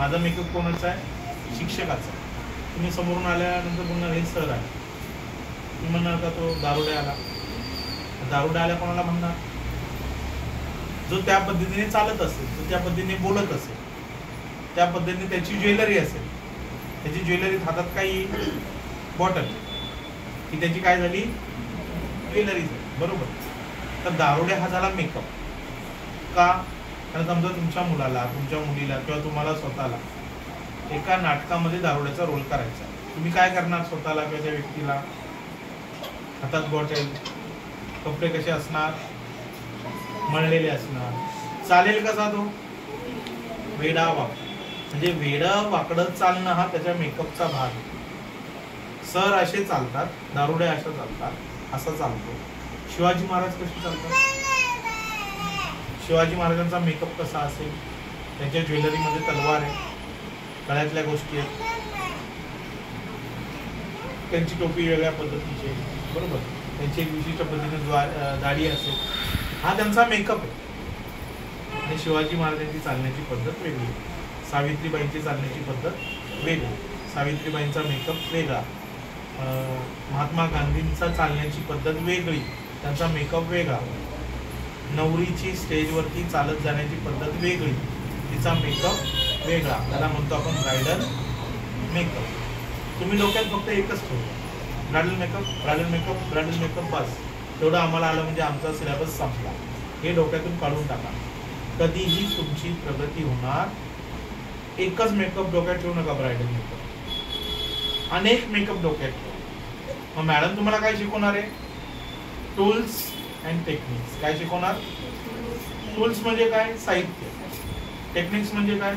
माझा मेकअप कोणाचा आहे? शिक्षकाचा. तुम्ही समोरून आल्यानंतर म्हणणार हे सर आहे, तुम्ही म्हणणार का तो दारुडे आला? दारुडे आल्या कोणाला म्हणणार? जो त्या पद्धतीने चालत असेल, जो त्या पद्धतीने बोलत असेल, त्या पद्धतीने त्याची ज्वेलरी असेल, त्याची ज्वेलरी हातात काही बॉटल, की त्याची काय झाली? ज्वेलरी झाली, बरोबर. तर दारुडे हा झाला मेकअप. का? कारण समजा तुमच्या मुलाला, तुमच्या मुलीला किंवा तुम्हाला स्वतःला एका नाटकामध्ये दारुड्याचा रोल करायचा, तुम्ही काय करणार? स्वतःला किंवा त्या व्यक्तीला हातात बॉटल, कपडे कसे असणार? मळलेले असणार. चालेल कसा तो? वेडा वाक, म्हणजे वेडं वाकडं चालणं हा त्याच्या मेकअपचा भाग आहे. सर असे चालतात, दारुडे असे चालतात, असा चालतो. शिवाजी महाराज कसे चालतात? शिवाजी महाराजांचा मेकअप कसा असेल? त्यांच्या ज्वेलरीमध्ये तलवार आहे, गळ्यातल्या गोष्टी आहेत, त्यांची टोपी वेगळ्या पद्धतीची आहे, बरोबर. त्यांची एक विशिष्ट पद्धतीने दाढी असेल, हा त्यांचा मेकअप आहे. आणि शिवाजी महाराजांची चालण्याची पद्धत वेगळी, सावित्रीबाईंची चालण्याची पद्धत वेगळी. सावित्रीबाईंचा मेकअप वेगळा, महात्मा गांधींचा चालण्याची पद्धत वेगळी, त्यांचा मेकअप वेगळा. नवरीची स्टेजवरती चालत जाण्याची पद्धत वेगळी, तिचा मेकअप वेगळा, त्याला म्हणतो आपण ब्रायडल मेकअप. तुम्ही डोक्यात फक्त एकच ठेवतो, bridal makeup, bridal makeup, bridal makeup, बस तेवढं आम्हाला आलं म्हणजे आमचा सिलेबस संपला. हे डोक्यातून काढून टाका. कधीही तुमची प्रगती होणार. एकच मेकअप डोक्यात ठेवू नका, ब्रायडल मेकअप. अनेक मेकअप डोक्यात ठेवा. मग मॅडम तुम्हाला काय शिकवणार आहे? Tools and techniques. काय शिकवणार? टूल्स म्हणजे काय? साहित्य. टेक्निक्स म्हणजे काय?